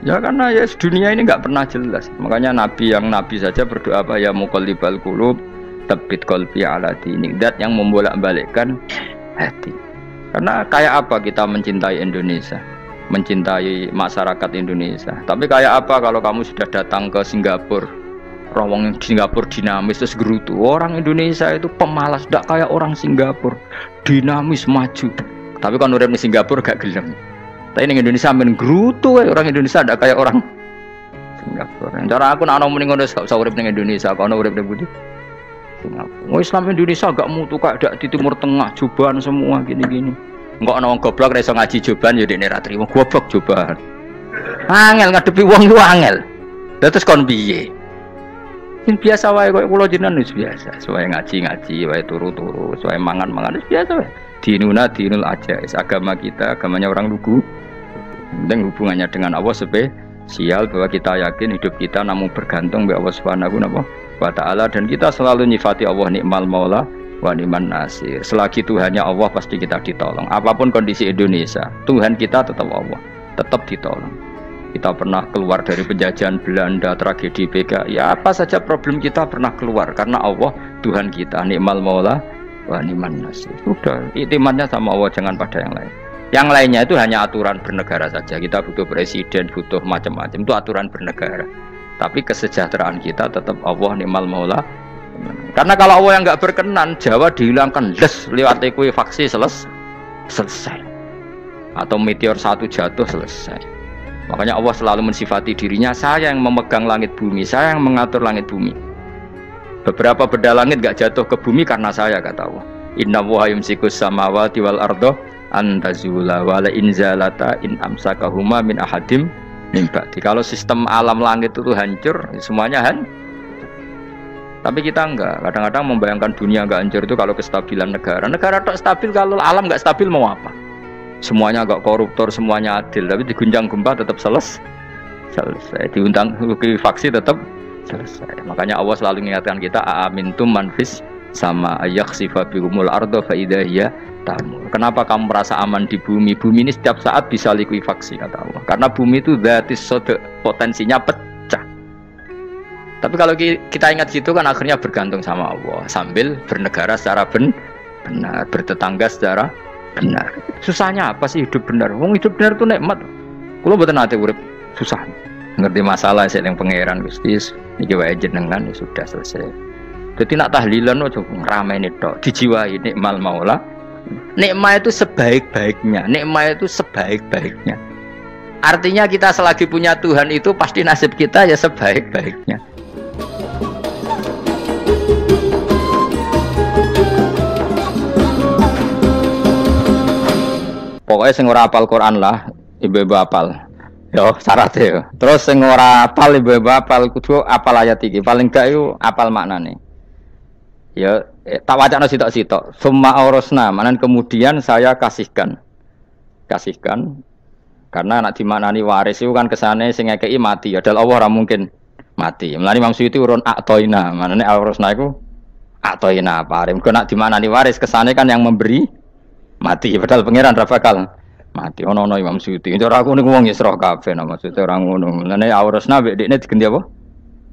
Ya karena ya dunia ini nggak pernah jelas. Makanya nabi saja berdoa apa ya muqallibal qulub tsabbit qalbi ala dinik. Dat yang membolak-balikkan hati. Karena kayak apa kita mencintai Indonesia, mencintai masyarakat Indonesia. Tapi kayak apa kalau kamu sudah datang ke Singapura, orang Singapura dinamis terus gerutu. Orang Indonesia itu pemalas, tidak kayak orang Singapura, dinamis maju. Tapi kan orang di Singapura gak gelem. Tapi di Indonesia men gerutu, orang Indonesia tidak kayak orang Singapura. Cara aku nak ngomong ngono gak usah urip ning Indonesia, kono urip ning Budi. Singapura. Islam Indonesia gak mutu kayak di Timur Tengah, cobaan semua gini-gini. Enggak ana wong goblok ra iso ngaji cobaan ya dekne ra trimo goblok cobaan. Angel ngadepi wong ku angel. Terus kon piye? Sing biasa wae koyo kula jenengan wis biasa, suwe ngaji-ngaji, wae turu-turu, suwe mangan-mangan wis biasa wae. Dinuna dinul aja, agama kita, agamanya orang lugu. Penting hubungannya dengan Allah spesial bahwa kita yakin hidup kita namun bergantung kepada Allah Subhanahu wa taala dan kita selalu nyifati Allah nikmal maula wa ni'man nasir. Selagi Tuhannya Allah pasti kita ditolong. Apapun kondisi Indonesia, Tuhan kita tetap Allah, tetap ditolong. Kita pernah keluar dari penjajahan Belanda, tragedi PKI, ya apa saja problem kita pernah keluar karena Allah Tuhan kita nikmal maula wa ni'man nasir. Sudah, iktimatnya sama Allah, jangan pada yang lain. Yang lainnya itu hanya aturan bernegara saja. Kita butuh presiden, butuh macam-macam, itu aturan bernegara. Tapi kesejahteraan kita tetap Allah ni'mal maula. Karena kalau Allah yang nggak berkenan, Jawa dihilangkan les lewat ekuifaksi selesai. Atau meteor satu jatuh selesai. Makanya Allah selalu mensifati dirinya, saya yang memegang langit bumi, saya yang mengatur langit bumi. Beberapa benda langit nggak jatuh ke bumi karena saya, kata Allah. Inna wa yumsikus samawati wal ardo antazula wala inzalata in amsakahuma min ahadim min ba'di. Kalau sistem alam langit itu hancur, semuanya hancur. Tapi kita enggak. Kadang-kadang membayangkan dunia enggak hancur itu kalau kestabilan negara. Negara tak stabil, kalau alam enggak stabil mau apa? Semuanya enggak koruptor, semuanya adil. Tapi diguncang gempa tetap selesai. Diundang faksi tetap selesai. Makanya Allah selalu mengingatkan kita aamintum manfis sama ayakhsifa bihumul ardo fa idza hiya tamur. Kenapa kamu merasa aman di bumi? Bumi ini setiap saat bisa likuifaksi, kata Allah. Karena bumi itu dzatis sodok, potensinya pecah. Tapi kalau kita ingat situ kan akhirnya bergantung sama Allah sambil bernegara secara benar, bertetangga secara benar. Susahnya apa sih hidup benar? Wong hidup benar itu nikmat. Kulo mboten nate urip susah. Ngerti masalah sing pangeran Gusti iki wae jenengan ya sudah selesai. Jadi nak tahlilan ojo ngrameni tok, dijiwai nikmal maula. Nikmat itu sebaik-baiknya, nikmat itu sebaik-baiknya. Artinya kita selagi punya Tuhan itu pasti nasib kita ya sebaik-baiknya. Pokoknya sing ora hafal Quran lah, ibu-ibu hafal. Yo syaratnya yo. Terus sing ora hafal ibu-ibu hafal kudu hafal ayat iki. Paling gak yo hafal maknane. Ya tak wacana sitok-sitok. Summa aurasna, manan kemudian saya kasihkan. Karena nak dimaknani waris itu kan kesane sing ngekeki mati. Adalah Allah ora mungkin mati. Mulane Imam Suyuti urun atoina, manane aurasna iku atoina paring. Kok nak dimaknani waris kesane kan yang memberi mati. Padahal pangeran ra bakal mati. Ono Imam Suyuti. Cara aku niku wong Isra kabeh maksudnya ora ngono. Mulane aurasna mek dekne diganti apa?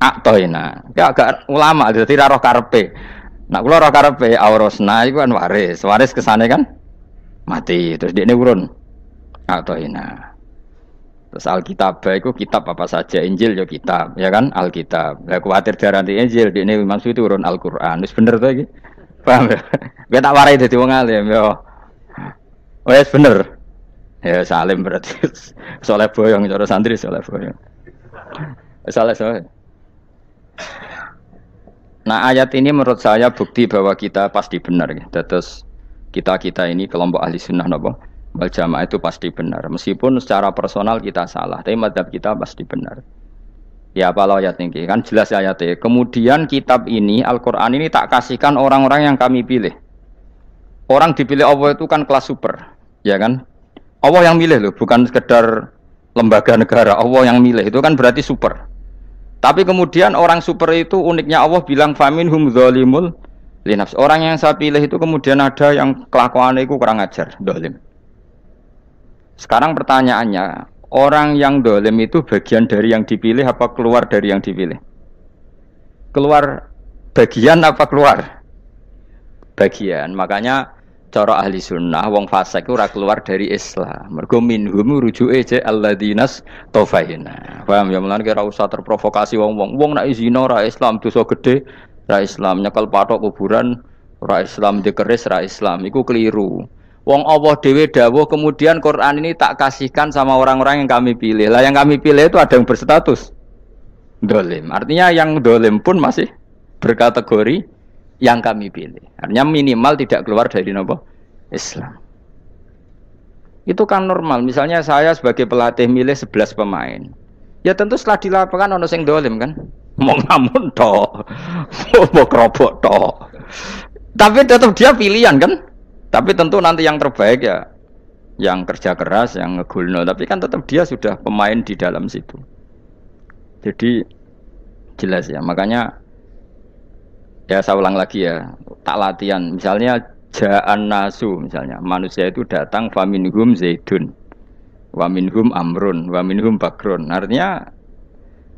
Atoina. Ya agak ulama dadi ra roh karepe. Nak kula ora karepe aurasna iku kan waris. Waris kesane kan mati. Terus dekne urun atoina. Terus Alkitab itu kitab apa saja, Injil ya kitab, ya kan Alkitab. Lah kuwatir diarani Injil, dene maksud itu urun Al-Qur'an. Wis bener to iki? Paham ya? Kowe tak warai dadi wong alim ya. Wis bener. Ya salim berarti. Soleh boyong cara santri soleh boyong. Soleh. Nah, ayat ini menurut saya bukti bahwa kita pasti benar ya. Terus kita ini kelompok ahli sunnah napa? Wal jamaah itu pasti benar. Meskipun secara personal kita salah, tapi mazhab kita pasti benar. Ya apa ayat ini? Kan jelas ayatnya. Kemudian kitab ini, Al-Quran ini tak kasihkan orang-orang yang kami pilih. Orang dipilih Allah itu kan kelas super, ya kan? Allah yang milih loh, bukan sekedar lembaga negara. Allah yang milih itu kan berarti super. Tapi kemudian orang super itu uniknya Allah bilang faminhum dzalimul linafs. Orang yang saya pilih itu kemudian ada yang kelakuannya itu kurang ajar, zalim. Sekarang pertanyaannya, orang yang dolim itu bagian dari yang dipilih apa keluar dari yang dipilih? Keluar bagian apa keluar? Bagian. Makanya cara ahli sunnah wong fasik ora keluar dari Islam. Mergo minhum rujuke je alladinas tofaina. Paham ya mulane ora usah terprovokasi wong-wong. Wong nek zina ora Islam dosa gede, ora Islam nyekel patok kuburan, ora Islam dikeris, ora Islam. Iku keliru. Wong Allah dhewe dawuh kemudian Quran ini tak kasihkan sama orang-orang yang kami pilih. Lah yang kami pilih itu ada yang berstatus dolim. Artinya yang dolim pun masih berkategori yang kami pilih. Artinya minimal tidak keluar dari nopo Islam. Itu kan normal. Misalnya saya sebagai pelatih milih 11 pemain. Ya tentu setelah di lapangan ono sing dolim kan. Mau ngamun tok. Mau kerobok tok. Tapi tetap dia pilihan kan. Tapi tentu nanti yang terbaik ya yang kerja keras, yang ngegulno. Tapi kan tetap dia sudah pemain di dalam situ. Jadi jelas ya. Makanya ya saya ulang lagi ya, tak latihan. Misalnya ja'an nasu, misalnya manusia itu datang faminhum zaidun, waminhum amrun, waminhum bakrun. Artinya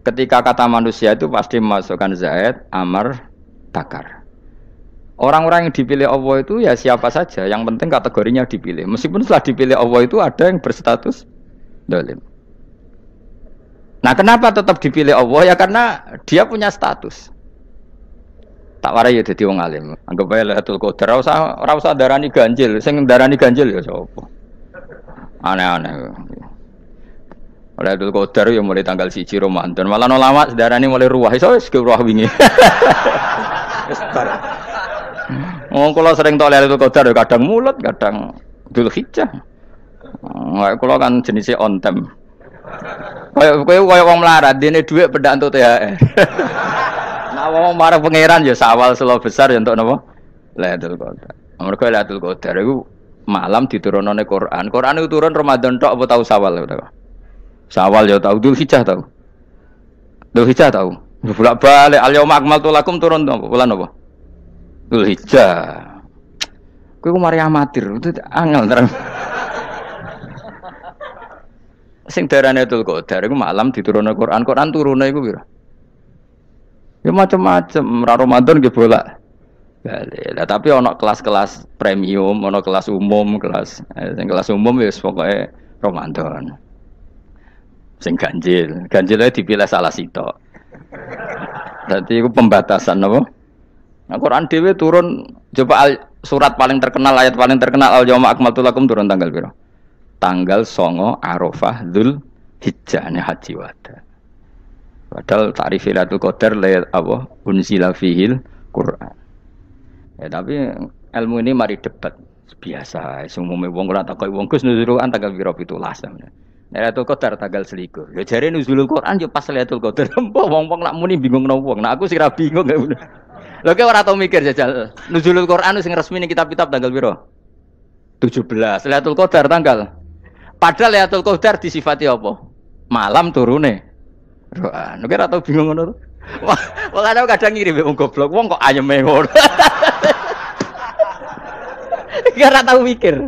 ketika kata manusia itu pasti memasukkan zaid, amr, bakar. Orang-orang yang dipilih Allah itu ya siapa saja, yang penting kategorinya dipilih. Meskipun setelah dipilih Allah itu ada yang berstatus dolim. Nah kenapa tetap dipilih Allah? Ya karena dia punya status. Tak warai ya dadi wong alim. Anggap bae Lailatul Qadar ora usah darani ganjil. Sing darani ganjil ya sapa? Aneh-aneh. Lailatul Qadar ya mulai tanggal 1 Ramadan. Malah ulama darani mulai ruwah. Iso wis ke ruwah wingi. Oh, kalau sering tok Lailatul Qadar kadang mulut, kadang Dzulhijjah. Kalau kan jenisnya on time. Kayak wong melarat, dene dhuwit pendak entuk THR. Nah, wong marang pangeran ya sawal selo besar ya entuk napa? Lailatul Qadar. Mergo Lailatul Qadar iku malam diturunane Quran. Quran itu turun Ramadan tok apa tau Sawal ya? Sawal ya tau, Dzulhijjah tau. Dzulhijjah tau. Bolak-balik al-yauma akmaltu lakum turun bulan apa? Dzulhijjah. Kowe ku mari amatir, itu angel terang. Sing darane Lailatul Qadar iku malam diturunne Quran. Quran turune iku pira? Ya macam-macam, ra Ramadan nggih bolak. Lah tapi ana kelas-kelas premium, ana kelas umum, sing kelas umum ya pokoke Ramadan. Sing ganjil, ganjile dipilih salah sitok. Dadi iku pembatasan apa? Nah, Quran dhewe turun coba surat paling terkenal, ayat paling terkenal al-yauma akmaltu lakum turun tanggal pira? Tanggal 9 Arafah Dzulhijjah haji wada. Padahal ta'rif Lailatul Qadar apa unzila fihil Quran. Ya tapi ilmu ini mari debat biasa. Umumnya wong ora takoki wong Gus nuzul Quran tanggal pira 17. Lailatul Qadar tanggal selikur. Ya jare nuzulul Quran yo pas Lailatul Qadar. Wong-wong nak muni bingung nang wong. Nah aku sih ra bingung. Lho kowe ora tau mikir jajal. Nuzulul Quran sing resmi ning kitab-kitab tanggal pira? 17. Lailatul Qadar tanggal. Padahal Lailatul Qadar disifati apa? Malam turune. Quran. Kowe ora tau bingung ngono to? Wong kadang ngirim wong goblok, wong kok ayeme ngono. Ora tau mikir.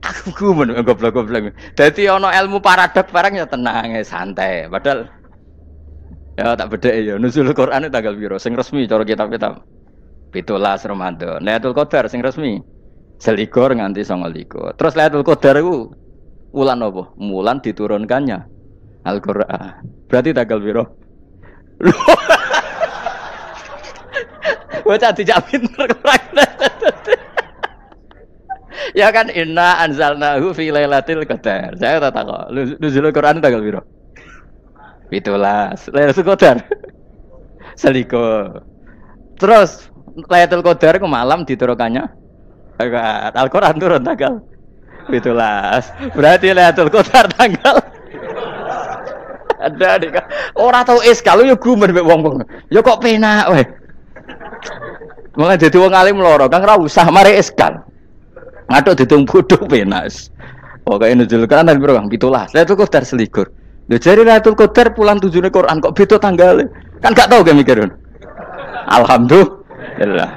Aku gumun goblok-goblok. Dadi ana ilmu paradok barang ya tenang, santai. Padahal ya tak bedhek ya nuzul Quran tanggal piro sing resmi cara kitab-kitab 17 Ramadan. Lailatul Qadar sing resmi selikur nganti 29. Terus Lailatul Qadar iku wulan apa? Wulan diturunkannya Al-Qur'an. Berarti tanggal piro? Bocah dijak pinter ya kan inna anzalnahu fi lailatul qadar. Saya tak kok. Nuzul Quran tanggal piro? 17. Lailatul Qadar. Selikur. Terus Lailatul Qadar ku malam diturunkannya Al-Qur'an turun tanggal 17. Berarti Lailatul Qadar tanggal ada dik. Ora tau iskal yo gumen mek wong-wong. Ya kok penak weh. Mulai dadi wong alim loro, Kang ora usah mari iskal. Ngaduk ditung bodho penak. Pokoke nuzul Quran piro Kang? 17. Lailatul Qadar selikur. Lho jare Lailatul Qadar pulang tujune Quran kok beda tanggale. Kan gak tau ge mikir. Alhamdulillah.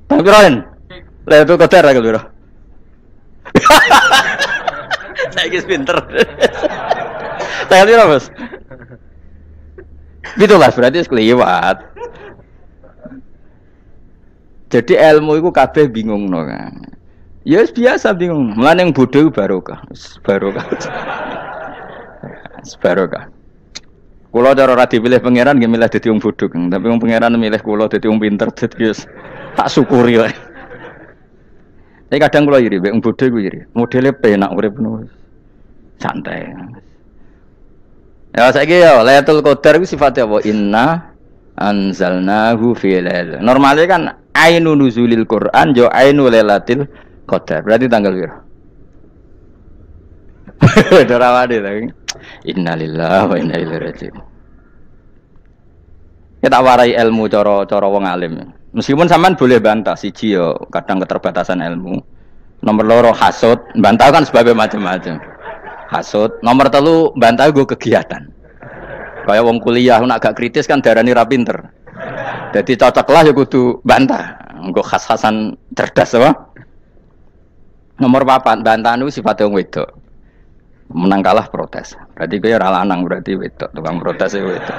Tapi Ron, Lailatul Qadar tanggal piro? iki pinter. Saya kira Bos. 17 berarti kelewat. Jadi ilmu itu kabeh bingung no kan. Ya biasa bingung. Mulane yang bodoh barokah. Barokah. Barokah. Kula cara ora dipilih pangeran nggih milih dadi wong bodoh, tapi wong pangeran milih kula dadi wong pinter dadi wis tak syukuri wae. Tapi kadang kula iri, wong bodoh ku iri. Modele penak urip ngono. Santai. Ya saiki ya Lailatul Qadar ku sifatnya apa? Inna anzalnahu fi lailatul. Normalnya kan ainu nuzulil Quran yo ainu Lailatul Qadar. Berarti tanggal piro? Dorawade lagi. Innalillahi wa inna ilaihi raji'un. Kita warai ilmu cara wong alim. Meskipun sampean boleh bantah siji yo kadang keterbatasan ilmu. Nomor loro hasud, bantah kan sebab macam-macam. Hasud, nomor telu bantah gue kegiatan. Kayak wong kuliah nak agak kritis kan darani ra pinter. Jadi cocok lah ya kudu bantah. Nggo khas-khasan cerdas apa? Nomor 4 bantah niku sifate wong wedok. Menang kalah protes. Berarti kowe ora lanang berarti wedok, tukang protes wedok.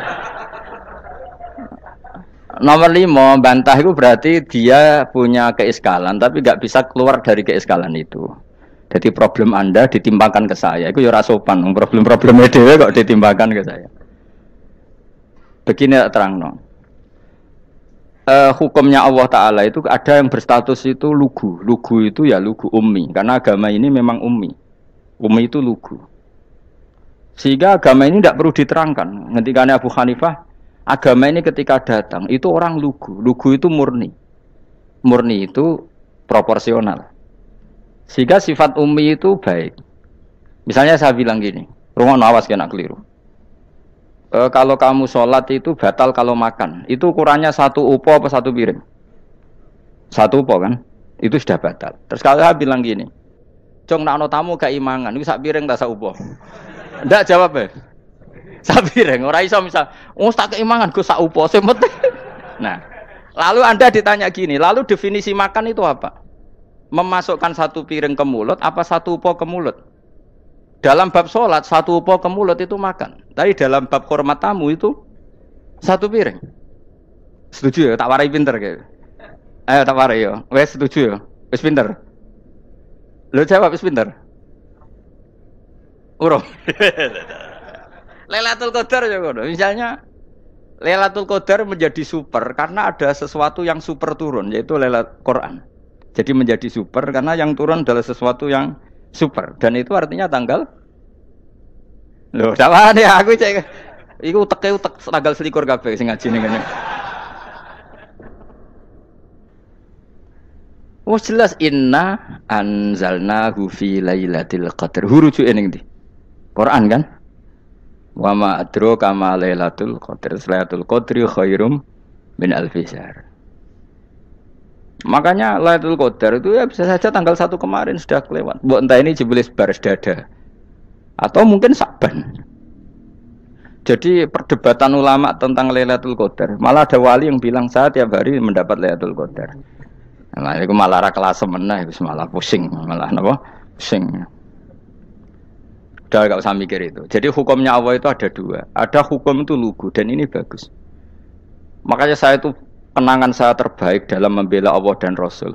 Nomor 5 bantah itu berarti dia punya keiskalan tapi enggak bisa keluar dari keiskalan itu. Jadi problem Anda ditimpakan ke saya, itu ya ora sopan. Problem-problemnya dhewe kok ditimpakan ke saya. Begini terangno. Hukumnya Allah Ta'ala itu ada yang berstatus itu lugu. Lugu itu ya lugu ummi. Karena agama ini memang ummi. Ummi itu lugu. Sehingga agama ini tidak perlu diterangkan. Ketika Abu Hanifah, agama ini ketika datang, itu orang lugu. Lugu itu murni. Murni itu proporsional. Sehingga sifat ummi itu baik. Misalnya saya bilang gini, rungono awas kena keliru. Kalau kamu sholat itu batal kalau makan. Itu ukurannya 1 upo apa 1 piring? 1 upo kan? Itu sudah batal. Terus kalau saya bilang gini, Cong nak ono tamu gak imangan, itu 1 piring tak 1 upo. Ndak jawab ya. 1 piring, ora iso misal, tak keimangan gue 1 upo semut. Nah, lalu Anda ditanya gini, lalu definisi makan itu apa? Memasukkan 1 piring ke mulut apa 1 upo ke mulut? Dalam bab sholat 1 upo ke mulut itu makan. Tapi dalam bab hormat tamu itu 1 piring. Setuju ya? Tak warai pinter kayak. Ayo tak warai ya. Wes setuju ya? Wes pinter. Lo jawab wes pinter. Urung. Lailatul Qadar ya ngono. Misalnya Lailatul Qadar menjadi super karena ada sesuatu yang super turun yaitu Lailatul Quran. Jadi menjadi super karena yang turun adalah sesuatu yang super dan itu artinya tanggal. Loh, dawane aku cek. Iku utek tanggal 21 kabeh sing ngaji ning ngene. Oh jelas inna anzalnahu fi lailatul qadar. Hurujuke ning ndi? Quran kan? Wa ma adraka ma lailatul qadar. Lailatul qadri khairum min alfi syahr. Makanya Lailatul Qadar itu ya bisa saja tanggal 1 kemarin sudah kelewat. Mbok entah ini jebelis baris dada. Atau mungkin Sa'ban. Jadi perdebatan ulama tentang Lailatul Qadar. Malah ada wali yang bilang saya tiap hari mendapat Lailatul Qadar. Nah, itu malah ra kelas meneh, wis malah pusing, malah napa? Pusing. Udah enggak usah mikir itu. Jadi hukumnya Allah itu ada 2. Ada hukum itu lugu dan ini bagus. Makanya saya itu kenangan saya terbaik dalam membela Allah dan Rasul.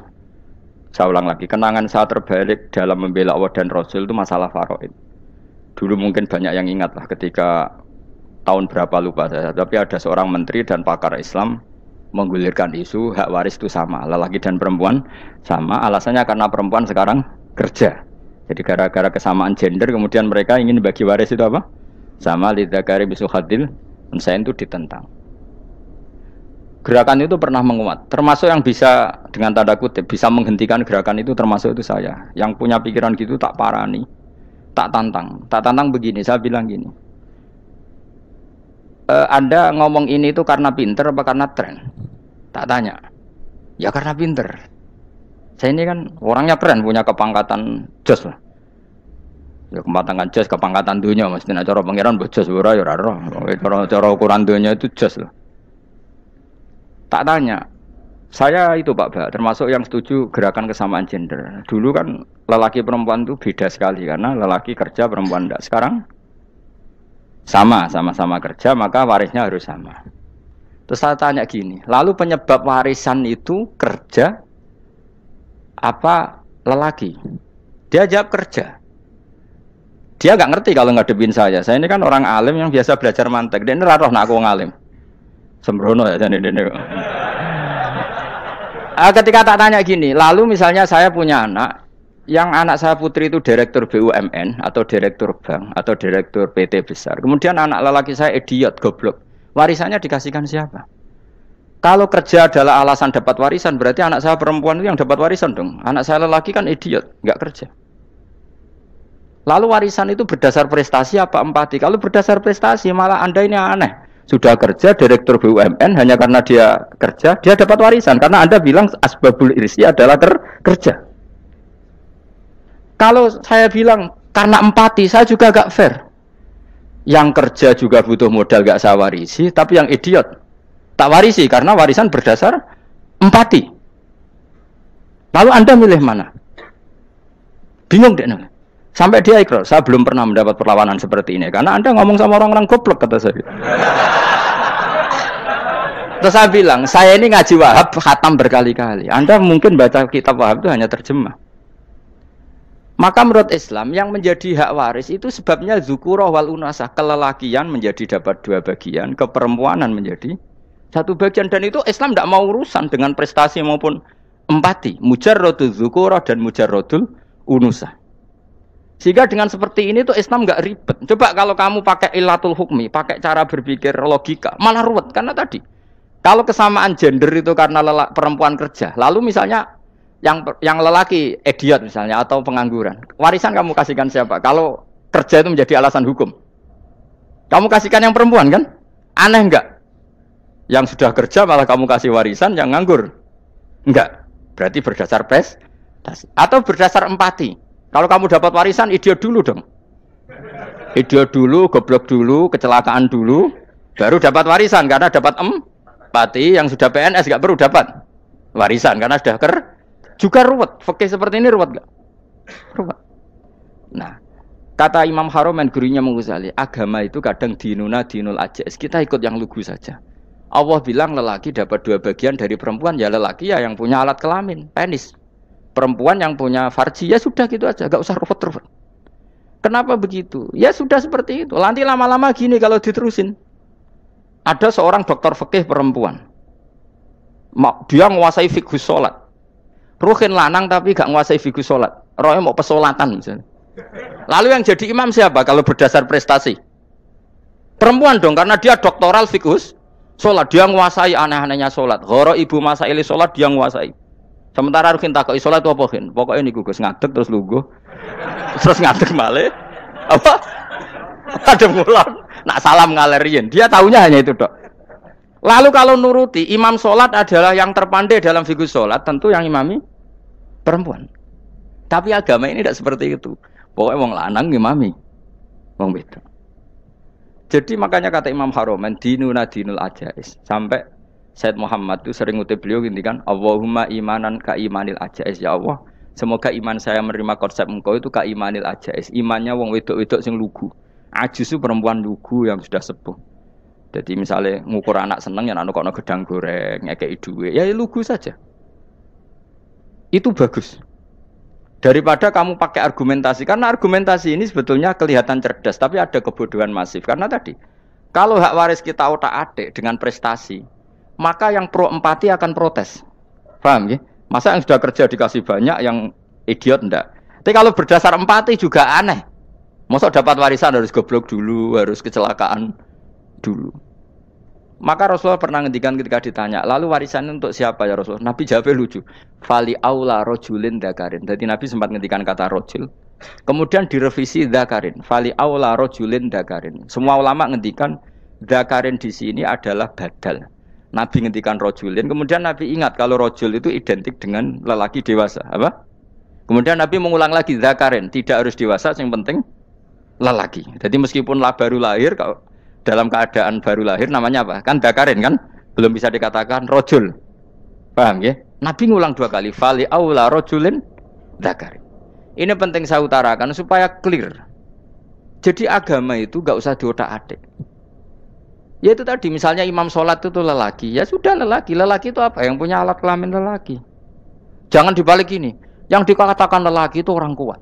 Saya ulang lagi, kenangan saya terbaik dalam membela Allah dan Rasul itu masalah faraid. Dulu mungkin banyak yang ingat lah ketika tahun berapa lupa saya, tapi ada seorang menteri dan pakar Islam menggulirkan isu hak waris itu sama, lelaki dan perempuan sama, alasannya karena perempuan sekarang kerja. Jadi gara-gara kesamaan gender kemudian mereka ingin bagi waris itu apa? Sama lidzakari bisul hadil, unsain itu ditentang. Gerakan itu pernah menguat, termasuk yang bisa dengan tanda kutip bisa menghentikan gerakan itu termasuk itu saya. Yang punya pikiran gitu tak parani, tak tantang begini. Saya bilang gini, Anda ngomong ini itu karena pinter apa karena tren? Tak tanya, ya karena pinter. Saya ini kan orangnya keren, punya kepangkatan jos lah. Ya kepangkatan jos, kepangkatan dunia, mesti cara pangeran bojos ora ya ora. Cara ukuran dunia itu jos lah. Tak tanya, Saya itu Pak, termasuk yang setuju gerakan kesamaan gender. Dulu kan lelaki perempuan itu beda sekali karena lelaki kerja perempuan tidak. Sekarang sama-sama kerja maka warisnya harus sama. Terus saya tanya gini, lalu penyebab warisan itu kerja apa lelaki? Dia jawab kerja. Dia nggak ngerti kalau ngadepin saya. Saya ini kan orang alim yang biasa belajar mantek. Dia ini roh nak aku ngalim. Sembrono ya jadi ini. Ketika tak tanya gini, lalu misalnya saya punya anak, yang anak saya putri itu direktur BUMN atau direktur bank atau direktur PT besar. Kemudian anak lelaki saya idiot, goblok. Warisannya dikasihkan siapa? Kalau kerja adalah alasan dapat warisan, berarti anak saya perempuan itu yang dapat warisan dong. Anak saya lelaki kan idiot, nggak kerja. Lalu warisan itu berdasar prestasi apa empati? Kalau berdasar prestasi malah Anda ini aneh. Sudah kerja direktur BUMN hanya karena dia kerja, dia dapat warisan. Karena Anda bilang asbabul irsi adalah kerja. Kalau saya bilang karena empati, saya juga gak fair. Yang kerja juga butuh modal gak saya warisi, tapi yang idiot tak warisi karena warisan berdasar empati. Lalu Anda milih mana? Bingung deh. Sampai dia ikrar, saya belum pernah mendapat perlawanan seperti ini. Karena Anda ngomong sama orang-orang goblok, kata saya. Terus saya bilang, saya ini ngaji Wahab, khatam berkali-kali. Anda mungkin baca kitab Wahab itu hanya terjemah. Maka menurut Islam, yang menjadi hak waris itu sebabnya zukurah wal unasah. Kelelakian menjadi dapat 2 bagian, keperempuanan menjadi 1 bagian. Dan itu Islam tidak mau urusan dengan prestasi maupun empati. Mujarrodul zukurah dan mujarrodul unusah. Sehingga dengan seperti ini tuh Islam nggak ribet. Coba kalau kamu pakai ilatul hukmi, pakai cara berpikir logika, malah ruwet. Karena tadi, kalau kesamaan gender itu karena perempuan kerja, lalu misalnya yang lelaki idiot misalnya atau pengangguran, warisan kamu kasihkan siapa? Kalau kerja itu menjadi alasan hukum, kamu kasihkan yang perempuan kan? Aneh nggak? Yang sudah kerja malah kamu kasih warisan yang nganggur? Enggak. Berarti berdasar prestasi atau berdasar empati. Kalau kamu dapat warisan, idiot dulu dong. Idiot dulu, goblok dulu, kecelakaan dulu, baru dapat warisan karena dapat empati. Yang sudah PNS nggak perlu dapat warisan karena sudah juga ruwet. Fikih seperti ini ruwet nggak? Ruwet. Nah, kata Imam Haromen gurunya Ghazali, agama itu kadang dinuna dinul ajais. Kita ikut yang lugu saja. Allah bilang lelaki dapat 2 bagian dari perempuan, ya lelaki ya yang punya alat kelamin, penis. Perempuan yang punya farji, ya sudah gitu aja, gak usah ruwet-ruwet. Kenapa begitu? Ya sudah seperti itu. Nanti lama-lama gini kalau diterusin. Ada seorang dokter fikih perempuan. Dia menguasai fikih sholat. Ruhin lanang tapi gak menguasai fikih sholat. Rohnya mau pesolatan misalnya. Lalu yang jadi imam siapa kalau berdasar prestasi? Perempuan dong, karena dia doktoral fikih sholat. Dia menguasai aneh-anehnya sholat. Goro ibu masa ili sholat dia menguasai. Sementara Rukin takut sholat itu apa Rukin? Pokoknya ini gugus ngadeg terus lugu, terus ngadeg malih, apa? Ada mulan, nak salam ngalerian. Dia tahunya hanya itu dok. Lalu kalau nuruti imam sholat adalah yang terpandai dalam fikih sholat, tentu yang imami perempuan. Tapi agama ini tidak seperti itu. Pokoknya wong lanang imami, wong beda. Jadi makanya kata Imam Haromen dinuna dinul ajais sampai Said Muhammad itu sering ngutip beliau gini kan, Allahumma imanan ka imanil ajais, ya Allah, semoga iman saya menerima konsep engkau itu ka imanil ajais, imannya wong wedok-wedok sing lugu. Ajis itu perempuan lugu yang sudah sepuh. Jadi misalnya ngukur anak seneng ya anak kono gedang goreng, ngekei duwe, ya lugu saja. Itu bagus. Daripada kamu pakai argumentasi, karena argumentasi ini sebetulnya kelihatan cerdas, tapi ada kebodohan masif. Karena tadi, kalau hak waris kita otak-atik dengan prestasi, maka yang pro empati akan protes. Paham ya? Masa yang sudah kerja dikasih banyak, yang idiot enggak? Tapi kalau berdasar empati juga aneh. Masa dapat warisan harus goblok dulu, harus kecelakaan dulu. Maka Rasulullah pernah ngendikan ketika ditanya, lalu warisan untuk siapa ya Rasulullah? Nabi jawabnya lucu. Fali aula rojulin dakarin. Jadi Nabi sempat ngendikan kata rojul. Kemudian direvisi dakarin. Fali aula rojulin dakarin. Semua ulama ngendikan dakarin di sini adalah badal. Nabi ngendikan rojulin, kemudian Nabi ingat kalau rojul itu identik dengan lelaki dewasa, apa? Kemudian Nabi mengulang lagi zakarin, tidak harus dewasa, yang penting lelaki. Jadi meskipun baru lahir, kalau dalam keadaan baru lahir namanya apa? Kan zakarin kan, belum bisa dikatakan rojul. Paham ya? Nabi ngulang 2 kali, fali aula rajulin dzakari. Ini penting saya utarakan supaya clear. Jadi agama itu gak usah diotak-atik. Ya itu tadi, misalnya imam sholat itu lelaki, ya sudah lelaki. Lelaki itu apa? Yang punya alat kelamin lelaki. Jangan dibalik ini. Yang dikatakan lelaki itu orang kuat.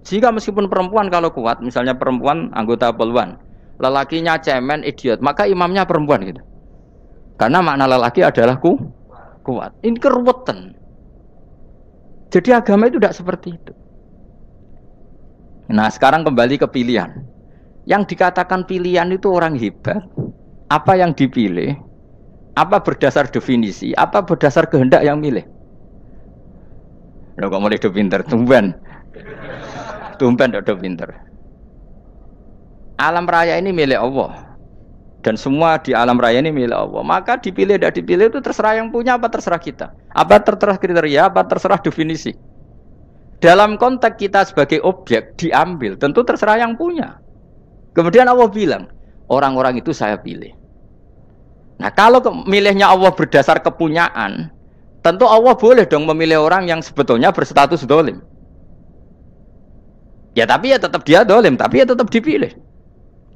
Sehingga meskipun perempuan kalau kuat, misalnya perempuan anggota poluan, lelakinya cemen, idiot, maka imamnya perempuan gitu. Karena makna lelaki adalah kuat. Ini keruwetan. Jadi agama itu tidak seperti itu. Nah sekarang kembali ke pilihan. Yang dikatakan pilihan itu orang hebat. Apa yang dipilih? Apa berdasar definisi? Apa berdasar kehendak yang milih? Loh kok mulai do pinter? Tumben do pinter. Alam raya ini milik Allah. Dan semua di alam raya ini milik Allah. Maka dipilih tidak dipilih itu terserah yang punya apa terserah kita. Apa terserah kriteria, apa terserah definisi. Dalam konteks kita sebagai objek diambil, tentu terserah yang punya. Kemudian Allah bilang, orang-orang itu saya pilih. Nah kalau milihnya Allah berdasar kepunyaan, tentu Allah boleh dong memilih orang yang sebetulnya berstatus dolim. Ya tapi ya tetap dia dolim, tapi ya tetap dipilih.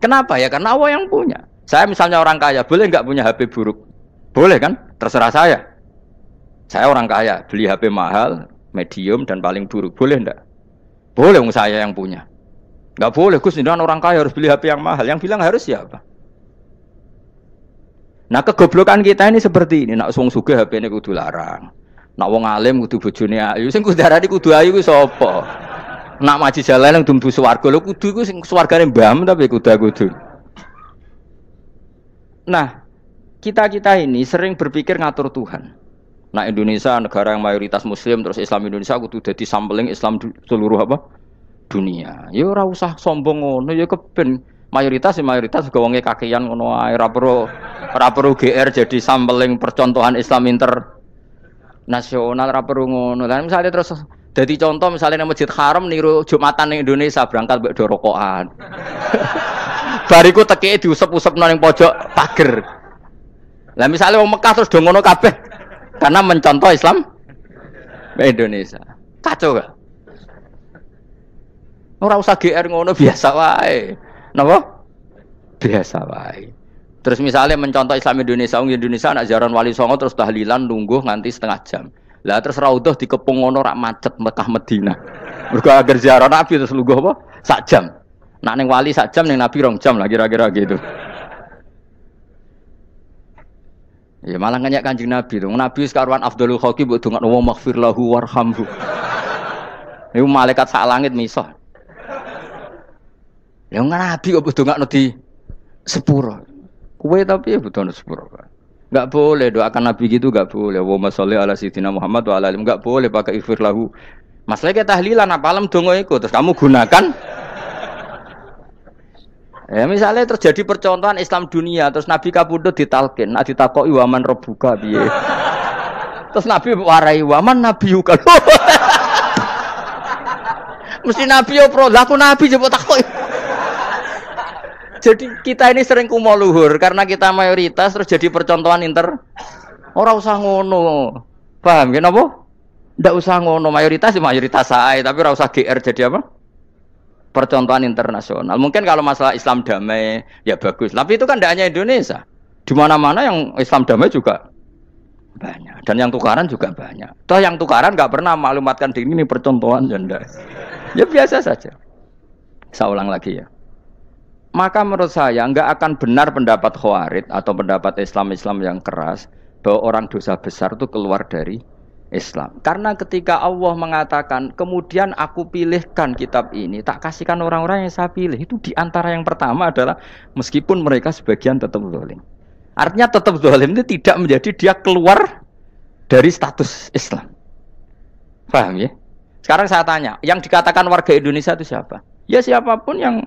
Kenapa ya? Karena Allah yang punya. Saya misalnya orang kaya, boleh nggak punya HP buruk? Boleh kan? Terserah saya. Saya orang kaya, beli HP mahal, medium dan paling buruk. Boleh enggak? Boleh saya yang punya. Nggak boleh, Gus, dengan orang kaya harus beli HP yang mahal. Yang bilang harus siapa? Nah kegoblokan kita ini seperti ini. Nak wong sugih HP-ne kudu larang. Nak wong alim kudu bojone ayu. Sing kudu darani kudu ayu ku sapa? Nak maji jalan yang dumbu swarga lho kudu iku sing swargane mbam tapi kudu. Nah, kita ini sering berpikir ngatur Tuhan. Nah, Indonesia negara yang mayoritas muslim terus Islam Indonesia kudu dadi sampling Islam seluruh apa? Dunia. Ya ora usah sombong ngono ya keben mayoritas juga wonge kakean ngono ae ora perlu GR jadi sampling percontohan Islam internasional ora perlu ngono. Lah misale terus dadi contoh misalnya nang Masjid Haram niru Jumatan ning Indonesia berangkat mbek do rokokan. Bariku tekike diusep-usep nang pojok pager. Lah misale wong Mekah terus do ngono kabeh karena mencontoh Islam Indonesia. Kacau gak? Ora usah GR ngono biasa wae. Napa? Biasa wae. Terus misalnya mencontoh Islam Indonesia, Indonesia anak jaran Wali Songo terus tahlilan nunggu nganti setengah jam. Lah terus raudhah dikepung ngono rak macet Mekah Madinah. Mergo agar ziarah Nabi terus lungguh apa? Sak jam. Nak ning wali sak jam ning Nabi 2 jam lah kira-kira gitu. Ya malah nganyak Kanjeng Nabi to. Nabi sekaruan afdhalul khalqi mbok dongakno wa maghfir lahu warhamhu. Niku malaikat sak langit misah. Ya Nabi kok dongakno di sepuro. Kowe tapi ya butuh sepuro kan. Enggak boleh doakan Nabi gitu enggak boleh. Wa sholli ala sayyidina Muhammad wa ala alihi enggak boleh pakai ighfir lahu. Masalahnya tahlilan apa alam donga iku terus kamu gunakan. Ya misalnya terjadi percontohan Islam dunia terus Nabi kapundhut ditalkin, nak ditakoki waman rebuka piye. Terus Nabi warai waman nabiyuka. Mesti Nabi yo pro, lah aku Nabi jebok takoki. Jadi kita ini sering kumo luhur karena kita mayoritas terus jadi percontohan ora usah ngono. Paham ya napa? Ndak usah ngono, mayoritas sae tapi ora usah GR jadi apa? Percontohan internasional. Mungkin kalau masalah Islam damai ya bagus. Tapi itu kan tidak hanya Indonesia. Di mana-mana yang Islam damai juga banyak. Dan yang tukaran juga banyak. Toh yang tukaran nggak pernah maklumatkan diri ini percontohan janda. Ya biasa saja. Saya ulang lagi ya. Maka menurut saya nggak akan benar pendapat Khawarij atau pendapat Islam yang keras bahwa orang dosa besar itu keluar dari Islam. Karena ketika Allah mengatakan, kemudian aku pilihkan kitab ini, tak kasihkan orang-orang yang saya pilih. Itu diantara yang pertama adalah meskipun mereka sebagian tetap zalim. Artinya tetap zalim itu tidak menjadi dia keluar dari status Islam. Paham ya? Sekarang saya tanya, yang dikatakan warga Indonesia itu siapa? Ya siapapun yang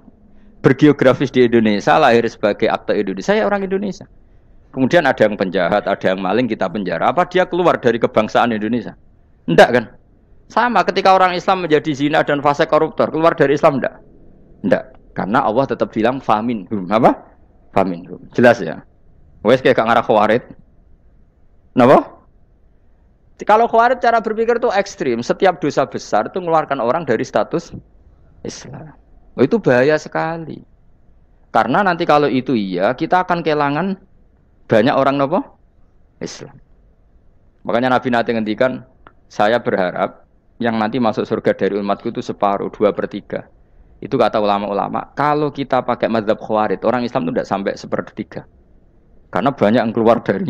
bergeografis di Indonesia, lahir sebagai akte Indonesia, ya orang Indonesia. Kemudian ada yang penjahat, ada yang maling, kita penjara. Apa dia keluar dari kebangsaan Indonesia? Enggak kan? Sama ketika orang Islam menjadi zina dan fasik koruptor, keluar dari Islam enggak? Enggak. Karena Allah tetap bilang faminhum. Apa? Faminhum. Jelas ya? Wes kayak gak ngarah Khawarij. Napa? Kalau Khawarij cara berpikir itu ekstrim. Setiap dosa besar itu mengeluarkan orang dari status Islam. Oh, itu bahaya sekali. Karena nanti kalau itu iya, kita akan kehilangan banyak orang nopo Islam. Makanya Nabi nanti ngendikan, saya berharap yang nanti masuk surga dari umatku itu separuh, 2/3. Itu kata ulama-ulama. Kalau kita pakai mazhab Khawarij, orang Islam itu tidak sampai 1/3. Karena banyak yang keluar dari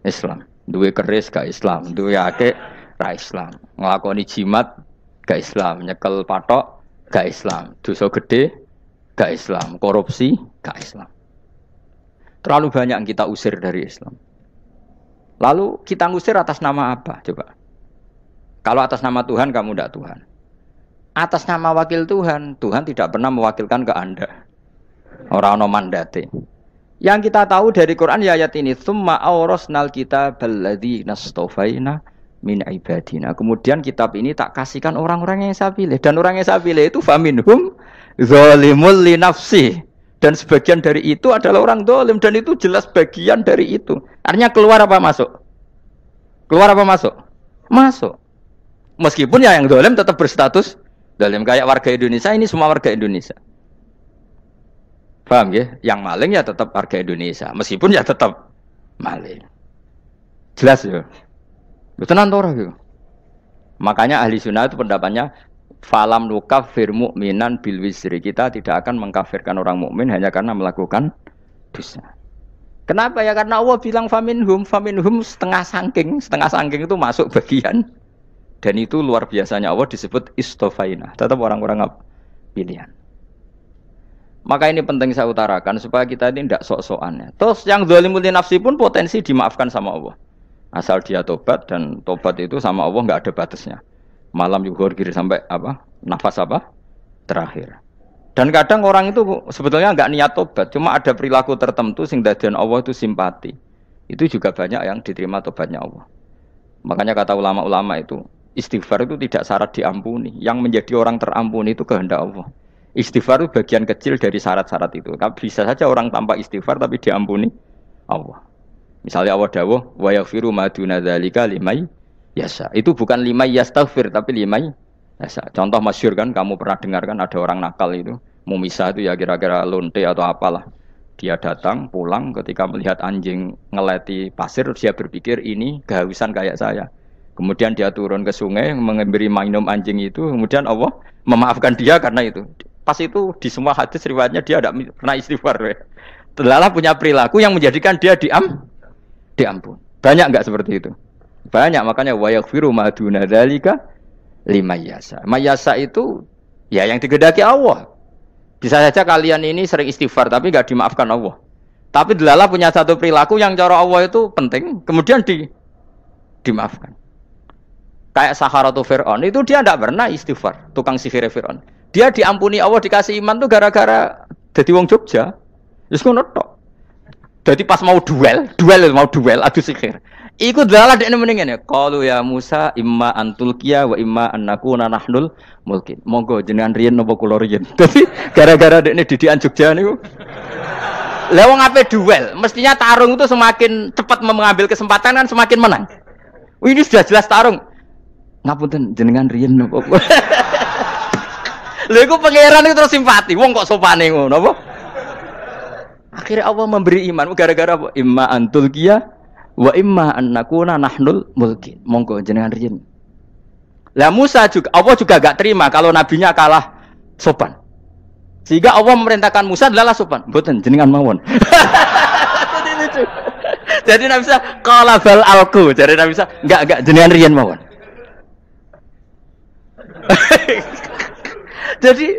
Islam. Duwe keris gak Islam, duwe akeh ra Islam. Nglakoni jimat gak Islam, nyekel patok gak Islam, dosa gede gak Islam, korupsi gak Islam. Terlalu banyak yang kita usir dari Islam. Lalu kita ngusir atas nama apa? Coba. Kalau atas nama Tuhan kamu tidak Tuhan. Atas nama wakil Tuhan, Tuhan tidak pernah mewakilkan ke Anda. Orang-orang mandate. Yang kita tahu dari Quran ya ayat ini, tsumma awrasnal kitabal ladzi nastofaina min ibadina. Kemudian kitab ini tak kasihkan orang-orang yang saya pilih, dan orang yang saya pilih itu faminhum zalimul li nafsi. Dan sebagian dari itu adalah orang zalim, dan itu jelas bagian dari itu. Artinya keluar apa masuk? Keluar apa masuk? Masuk. Meskipun ya yang zalim tetap berstatus zalim, kayak warga Indonesia, ini semua warga Indonesia. Paham ya? Yang maling ya tetap warga Indonesia, meskipun ya tetap maling. Jelas ya? Tenan ora gitu. Makanya ahli sunnah itu pendapatnya falam nukafir mu'minan bil wisri. Kita tidak akan mengkafirkan orang mukmin hanya karena melakukan dosa. Kenapa ya? Karena Allah bilang faminhum setengah sangking itu masuk bagian. Dan itu luar biasanya Allah disebut istofaina. Tetap orang-orang pilihan. Maka ini penting saya utarakan supaya kita ini tidak sok-sokan ya. Terus yang zalimul li nafsi pun potensi dimaafkan sama Allah. Asal dia tobat, dan tobat itu sama Allah nggak ada batasnya. Malam yuhur kiri sampai apa? Nafas apa? Terakhir. Dan kadang orang itu sebetulnya nggak niat tobat, cuma ada perilaku tertentu sehingga dadian Allah itu simpati. Itu juga banyak yang diterima tobatnya Allah. Makanya kata ulama-ulama itu, istighfar itu tidak syarat diampuni. Yang menjadi orang terampuni itu kehendak Allah. Istighfar itu bagian kecil dari syarat-syarat itu. Bisa saja orang tanpa istighfar tapi diampuni Allah. Misalnya Allah dawuh wa yaghfiru ma duna dzalika liman yasha. Itu bukan liman yastaghfir tapi liman yasha. Contoh masyhur kan, kamu pernah dengar kan, ada orang nakal itu, Mumisa itu ya kira-kira lonte atau apalah. Dia datang pulang ketika melihat anjing ngeleti pasir, dia berpikir ini kehausan kayak saya. Kemudian dia turun ke sungai memberi minum anjing itu, kemudian Allah memaafkan dia karena itu. Pas itu di semua hadis riwayatnya dia tidak pernah istighfar. Telah punya perilaku yang menjadikan dia diampun. Banyak enggak seperti itu? Banyak, makanya wa yaghfiru ma duna dzalika liman yasha. Mayasa itu ya yang digedaki Allah. Bisa saja kalian ini sering istighfar tapi enggak dimaafkan Allah. Tapi delalah punya satu perilaku yang cara Allah itu penting, kemudian dimaafkan. Kayak Saharatu Fir'aun itu dia tidak pernah istighfar, tukang sihir Fir'aun. Dia diampuni Allah, dikasih iman tuh gara-gara jadi wong Jogja. Wis ngono tok. Jadi pas mau duel adu sihir. Iku dalalah dekne mending ngene. Qalu ya Musa imma antulqiya wa imma annakuna nahnul mulkin. Monggo jenengan riyen napa kula riyen. Dadi gara-gara dekne didikan Jogja niku. Lah wong ape duel, mestinya tarung itu semakin cepat mengambil kesempatan kan semakin menang. Ini sudah jelas tarung. Ngapunten jenengan riyen napa. Lha iku pangeran itu terus simpati. Wong kok sopane ngono apa? Akhirnya Allah memberi iman gara-gara apa? Imma antulqiya wa imma annakuna nahnul mulkin. Monggo jenengan riyen. Lah Musa juga Allah juga enggak terima kalau nabinya kalah sopan. Sehingga Allah memerintahkan Musa adalah sopan. Mboten jenengan mawon. Jadi Nabi Musa qala bal alqu. Jadi Nabi Musa enggak jenengan riyen mawon. Jadi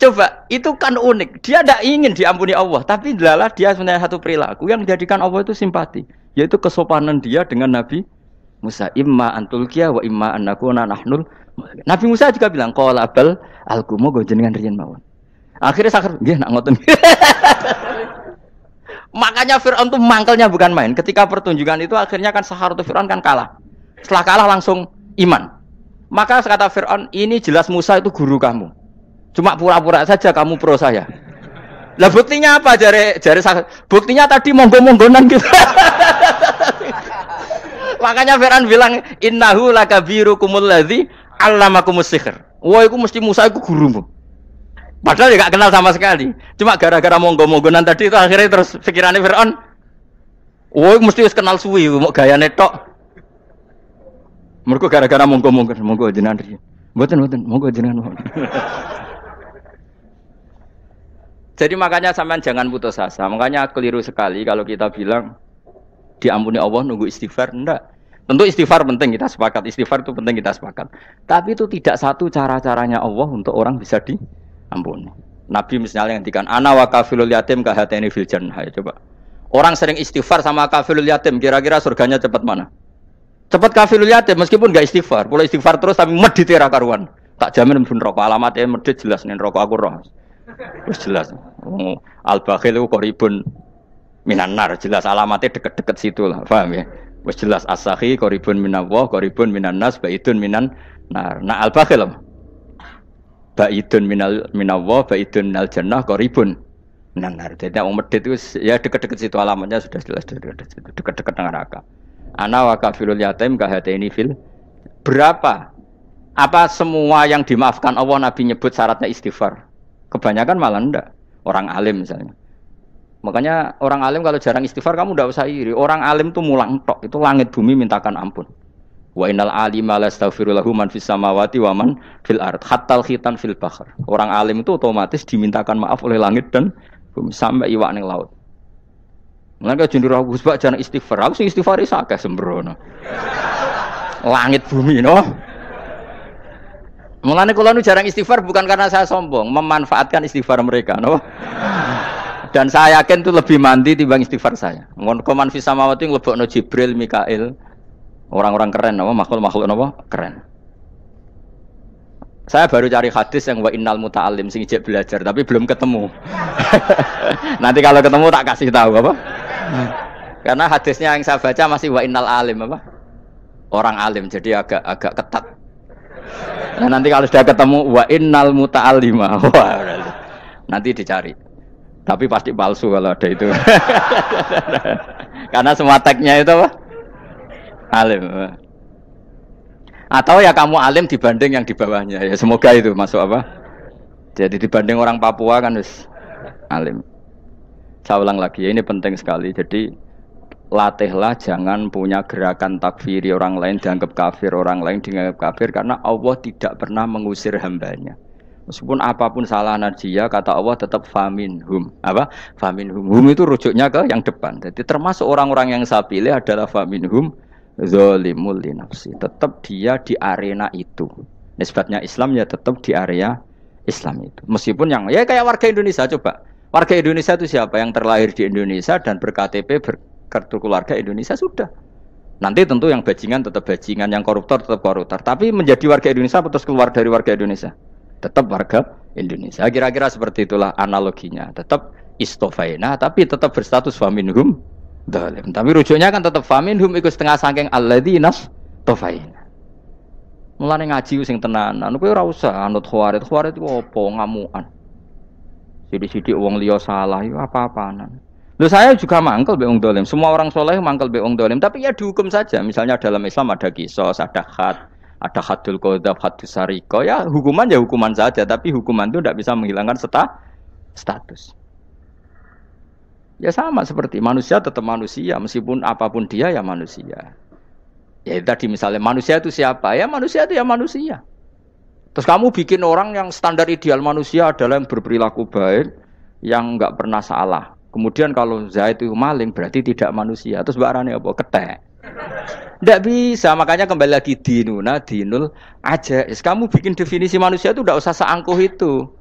coba, itu kan unik. Dia tidak ingin diampuni Allah, tapi adalah dia punya satu perilaku yang menjadikan Allah itu simpati, yaitu kesopanan dia dengan Nabi Musa. Imma antulqiya wa imma annakuna nahnul. Nabi Musa juga bilang qala bal alqu, moga jenengan riyen mawon. Akhirnya sakar nggih nak ngoten. Makanya Firaun itu mangkelnya bukan main. Ketika pertunjukan itu akhirnya kan Saharatu Firaun kan kalah. Setelah kalah langsung iman. Maka kata Firaun, ini jelas Musa itu guru kamu. Cuma pura-pura saja kamu pro saya. Lah buktinya apa? Jare buktinya tadi monggo-monggonan gitu. Makanya Fir'aun bilang innahu lakabirukumul ladzi 'allamakumus sihr. Wah, iku mesti Musa iku gurumu. Padahal dia gak kenal sama sekali. Cuma gara-gara monggo-monggonan tadi itu akhirnya terus pikirannya Fir'aun. Wah, mesti wis kenal suwi, mau gayane tok. Mergo gara-gara monggo jenengan riyen. Mboten, monggo jenengan. Jadi makanya sampean jangan putus asa. Makanya keliru sekali kalau kita bilang diampuni Allah nunggu istighfar. Enggak. Tentu istighfar penting, kita sepakat. Istighfar itu penting, kita sepakat. Tapi itu tidak satu cara-caranya Allah untuk orang bisa diampuni. Nabi misalnya ngendikan ana wa kafilul yatim kahateni fil jannah. Coba. Orang sering istighfar sama kafilul yatim, kira-kira surganya cepat mana? Cepat kafilul yatim meskipun enggak istighfar. Boleh istighfar terus tapi medit ra karuan. Tak jamin mlebu neraka. Alamatnya medit jelas ning neraka aku roh. Wis jelas. Al-bakhil itu qoribun minan nar, jelas alamatnya deket-deket situ lah, paham ya? Wis jelas as-sakhi qoribun minallah, qoribun minan nas, baidun minan nar. Nah al-bakhil baidun minallah, baidun minal jannah, qoribun minan nar. Jadi wong medit itu ya deket-deket situ alamatnya sudah jelas deket-deket neraka. Ana wa kafilul yatim kahatini fil. Berapa? Apa semua yang dimaafkan Allah Nabi nyebut syaratnya istighfar? Kebanyakan malah enggak. Orang alim misalnya. Makanya orang alim kalau jarang istighfar kamu enggak usah iri. Orang alim tuh mulang tok. Itu langit bumi mintakan ampun. Wa innal alima lastaghfiru lahu man fis samawati wa man fil ard. Hatta khitan fil bahr. Orang alim itu otomatis dimintakan maaf oleh langit dan bumi sampai iwak ning laut. Mulane jenenge Gus Bak jarang istighfar. Aku sing istighfar iso akeh sembrono. Langit bumi no. Mulane kula nu jarang istighfar bukan karena saya sombong, memanfaatkan istighfar mereka, no. Dan saya yakin itu lebih mandi timbang istighfar saya. Mun koman fi samawati nglebokno Jibril, Mikail, orang-orang keren, no, makhluk-makhluk no, keren. Saya baru cari hadis yang wa innal muta'allim sing ijek belajar tapi belum ketemu. Nanti kalau ketemu tak kasih tahu apa? Karena hadisnya yang saya baca masih wa innal alim apa? Orang alim jadi agak ketat. Nah, nanti kalau sudah ketemu wa innal muta'allima. Wah, nanti dicari. Tapi pasti palsu kalau ada itu. Karena semua tagnya itu apa? Alim. Atau ya kamu alim dibanding yang di bawahnya. Ya semoga itu masuk apa? Jadi dibanding orang Papua kan harus alim. Saya ulang lagi ya, ini penting sekali. Jadi latihlah jangan punya gerakan takfiri orang lain dianggap kafir, orang lain dianggap kafir karena Allah tidak pernah mengusir hambanya. Meskipun apapun salah dia, kata Allah tetap faminhum. Apa? Faminhum. Hum itu rujuknya ke yang depan. Jadi termasuk orang-orang yang saya pilih adalah faminhum zalimul li nafsi. Tetap dia di arena itu. Nisbatnya Islam ya tetap di area Islam itu. Meskipun yang ya kayak warga Indonesia coba. Warga Indonesia itu siapa? Yang terlahir di Indonesia dan ber-KTP kartu keluarga Indonesia sudah. Nanti tentu yang bajingan tetap bajingan, yang koruptor tetap koruptor. Tapi menjadi warga Indonesia terus keluar dari warga Indonesia, tetap warga Indonesia. Kira-kira seperti itulah analoginya. Tetap istofaina, tapi tetap berstatus faminhum dalim. Tapi rujuknya kan tetap faminhum ikut setengah sangking alladinas tofaina. Mulane ngaji sing tenanan. Kowe ora usah anut khawarit. Khawarit itu apa? Ngamukan. Sidik-sidik wong liya salah itu apa-apaan. Loh saya juga mangkel be wong dolim. Semua orang soleh mangkel be wong dolim. Tapi ya dihukum saja. Misalnya dalam Islam ada kisos, ada hadul qadzaf, hadus sariko. Ya hukuman saja. Tapi hukuman itu tidak bisa menghilangkan status. Ya sama seperti manusia tetap manusia. Meskipun apapun dia ya manusia. Ya tadi misalnya manusia itu siapa? Ya manusia itu ya manusia. Terus kamu bikin orang yang standar ideal manusia adalah yang berperilaku baik, yang enggak pernah salah. Kemudian kalau Zaid itu maling berarti tidak manusia. Terus barane apa? Ketek. Tidak bisa. Makanya kembali lagi dinul aja. Kamu bikin definisi manusia itu tidak usah seangkuh itu.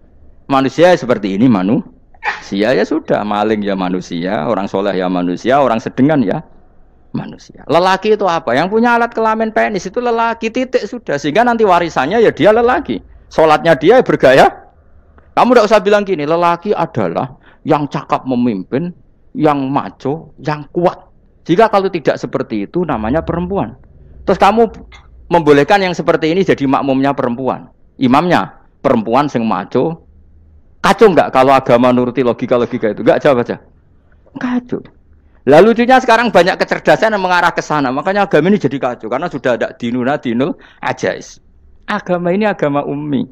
Manusia seperti ini manusia ya sudah. Maling ya manusia, orang soleh ya manusia, orang sedengan ya manusia. Lelaki itu apa? Yang punya alat kelamin penis itu lelaki, titik sudah. Sehingga nanti warisannya ya dia lelaki. Sholatnya dia bergaya. Kamu tidak usah bilang gini, lelaki adalah yang cakap memimpin, yang maco, yang kuat. Jika kalau tidak seperti itu namanya perempuan. Terus kamu membolehkan yang seperti ini jadi makmumnya perempuan. Imamnya perempuan sing maco. Kacau enggak kalau agama nuruti logika-logika itu? Enggak, jawab aja. Kacau. Lalu lucunya sekarang banyak kecerdasan yang mengarah ke sana. Makanya agama ini jadi kacau karena sudah ada dinul ajais. Agama ini agama ummi.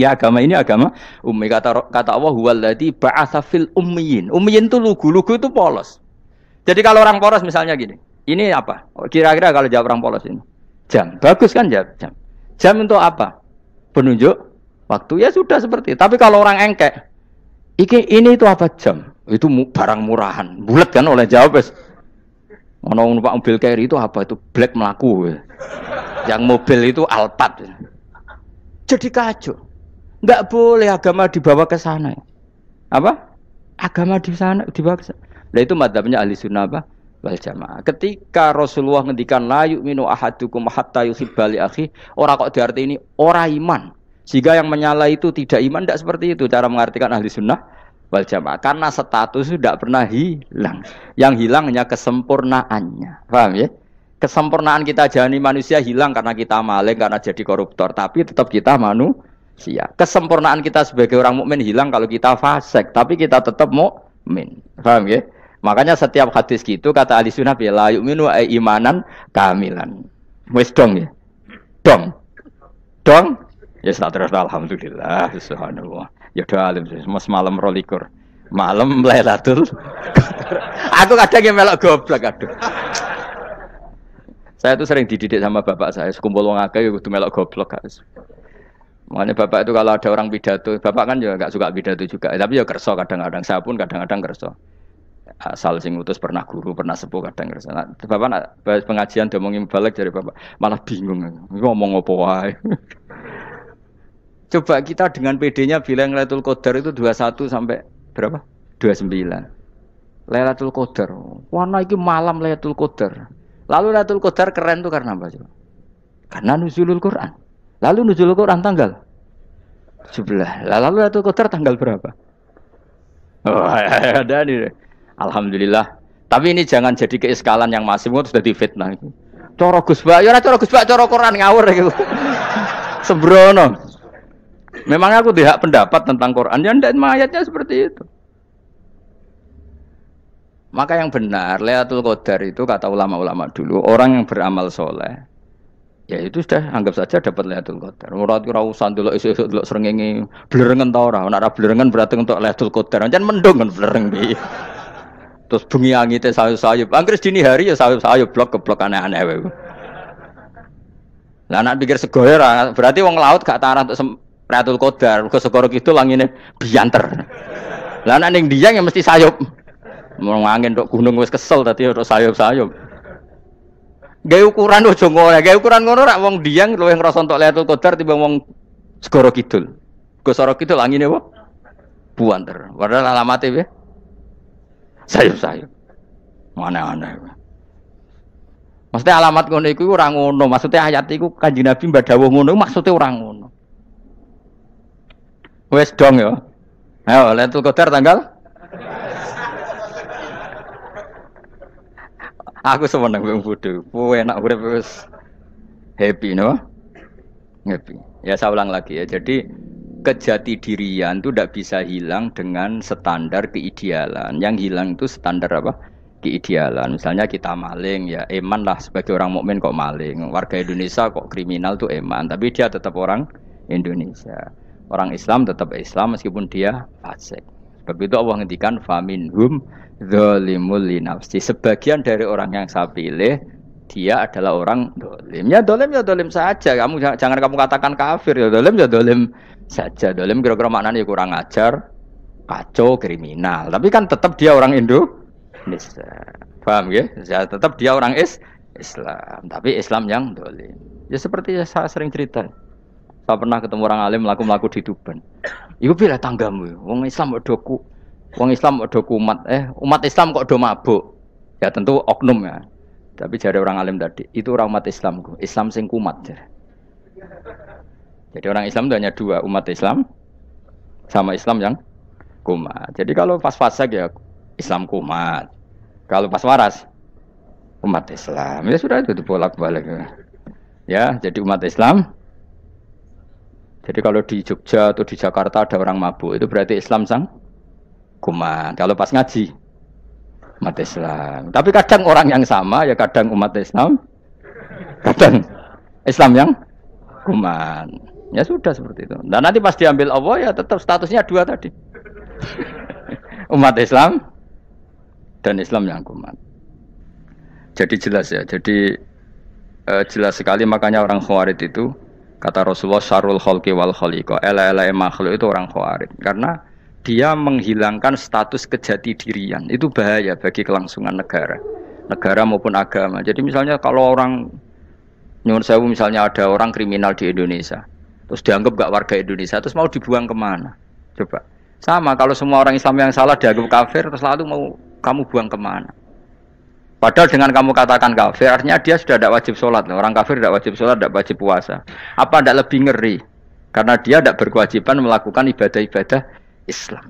Ya agama ini agama ummi. Kata Allah huwallazi ba'atsa fil ummiyin. Ummiyin itu lugu itu polos. Jadi kalau orang polos misalnya gini. Ini apa? Kira-kira kalau jawab orang polos ini. Jam. Bagus kan jam? Jam untuk apa? Penunjuk waktu. Ya sudah seperti itu. Tapi kalau orang engkek, ini itu apa jam? Itu barang murahan. Bulat kan oleh jawab. Ono numpak mobil carry itu apa? Itu black melaku. Yang mobil itu Alphard. Jadi kacau. Enggak boleh agama dibawa ke sana. Apa? Agama di sana dibawa ke sana. Nah itu madzhabnya ahli sunnah apa? Wal jamaah. Ketika Rasulullah ngendikan la yu'minu ahadukum hatta yuhibba li akhi, ora kok diarti ini ora iman. Sehingga yang menyala itu tidak iman, tidak seperti itu cara mengartikan ahli sunnah wal jamaah. Karena status itu tidak pernah hilang. Yang hilang hanya kesempurnaannya. Paham ya? Kesempurnaan kita jalani manusia hilang karena kita maling, karena jadi koruptor. Tapi tetap kita manusia. Kesempurnaan kita sebagai orang mukmin hilang kalau kita fasik. Tapi kita tetap mukmin. Paham ya? Makanya setiap hadis gitu kata ahli sunnah la yu'minu imanan kamilan. Wis dong ya. Dong. Ya terus alhamdulillah subhanallah. Ya doa alim mas malam 22. Malam Lailatul Qadar. Aku kadang yang melok goblok aduh. Saya tuh sering dididik sama bapak saya, sekumpul wong akeh ya kudu melok goblok guys. Makanya bapak itu kalau ada orang pidato, bapak kan juga enggak suka pidato juga, tapi ya kerso kadang-kadang, saya pun kadang-kadang kerso. Asal sing utus pernah guru, pernah sepuh kadang kerso. Nah, bapak nak pengajian diomongin balik dari bapak, malah bingung. Ngomong apa wae. Coba kita dengan PD-nya bilang Lailatul Qadar itu 21 sampai berapa? 29. Lailatul Qadar. Warna iki malam Lailatul Qadar. Lalu Lailatul Qadar keren tuh karena apa coba? Karena nuzulul Quran. Lalu nuzulul Quran tanggal 17. Lalu Lailatul Qadar tanggal berapa? Oh, ada nih. Alhamdulillah. Tapi ini jangan jadi keiskalan yang masif itu sudah difitnah. Coro Gus Bak, ya ora coro Gus Bak, coro Quran ngawur gitu. Sembrono. Memang aku tidak pendapat tentang Quran, ya ndak ayatnya seperti itu. Maka yang benar, Lailatul Qadar itu kata ulama-ulama dulu, orang yang beramal soleh, ya itu sudah anggap saja dapat Lailatul Qadar. Ora usah ndelok esuk-esuk ndelok srengenge blerengen ta ora. Nek ora blerengen berarti untuk Lailatul Qadar. Jan mendung kan blereng piye. Terus bengi angite sayup-sayup. Anggere dini hari ya sayup-sayup blok aneh-aneh wae. Lah nek pikir segoyo ora, berarti wong laut gak tarah untuk Lailatul Qadar. Mergo segoro kidul langine bianter. Lah nek ning Dieng ya mesti sayup. Mau angin tok gunung wis kesel tadi ora sayup-sayup. Gawe ukuran ojo ngono, gawe ukuran ngono rak wong Dieng luwih ngrasa entuk Lailatul Qadar timbang wong segoro kidul. Go segoro kidul angine apa? Buanter. Padahal alamate piye? Sayup-sayup. Mana-mana. Maksudnya alamat ngono iku ora ngono, maksudnya ayat iku Kanjeng Nabi mbadhawuh ngono maksudnya ora ngono. Wes dong ya. Ayo Lailatul Qadar tanggal. Aku seneng wong bodho. Enak urip wis happy no? Happy. Ya saya ulang lagi ya. Jadi kejati dirian itu tidak bisa hilang dengan standar keidealan. Yang hilang itu standar apa? Keidealan. Misalnya kita maling, ya eman lah sebagai orang mukmin kok maling. Warga Indonesia kok kriminal tuh eman, tapi dia tetap orang Indonesia. Orang Islam tetap Islam meskipun dia fasik. Sebab itu Allah ngendikan faminhum zalimul linafsi. Sebagian dari orang yang saya pilih dia adalah orang dolim. Ya dolim saja. Jangan kamu katakan kafir ya dolim saja. Dolim kira-kira maknanya kurang ajar, kacau, kriminal. Tapi kan tetap dia orang Indonesia. Paham ya? Ya tetap dia orang Islam. Tapi Islam yang dolim. Ya seperti saya sering cerita. Saya pernah ketemu orang alim melaku-melaku di Tuban. Iku pilih tanggamu. Wong Islam kok doku. Wong Islam kok doku umat Islam kok do mabuk. Ya tentu oknum ya. Tapi jari orang alim tadi, itu orang umat Islam. Islam sing kumat. Jadi orang Islam itu hanya dua, umat Islam sama Islam yang kumat. Jadi kalau pas fasik ya Islam kumat. Kalau pas waras umat Islam. Ya sudah itu bolak-balik. Ya, jadi umat Islam. Jadi kalau di Jogja atau di Jakarta ada orang mabuk, itu berarti Islam sang kumat. Kalau pas ngaji umat Islam. Tapi kadang orang yang sama ya kadang umat Islam, kadang Islam yang kuman. Ya sudah seperti itu. Dan nanti pas diambil Allah ya tetap statusnya dua tadi. Umat Islam dan Islam yang kuman. Jadi jelas ya. Jadi jelas sekali makanya orang Khawarij itu kata Rasulullah syarrul khalqi wal khaliqa. Ela-ela makhluk itu orang Khawarij karena dia menghilangkan status kejati dirian. Itu bahaya bagi kelangsungan negara maupun agama. Jadi misalnya kalau orang nyuwun sewu misalnya ada orang kriminal di Indonesia, terus dianggap gak warga Indonesia, terus mau dibuang kemana? Coba. Sama kalau semua orang Islam yang salah dianggap kafir, terus lalu mau kamu buang kemana? Padahal dengan kamu katakan kafir, artinya dia sudah tidak wajib sholat. Orang kafir tidak wajib sholat, tidak wajib puasa. Apa tidak lebih ngeri? Karena dia tidak berkewajiban melakukan ibadah-ibadah Islam.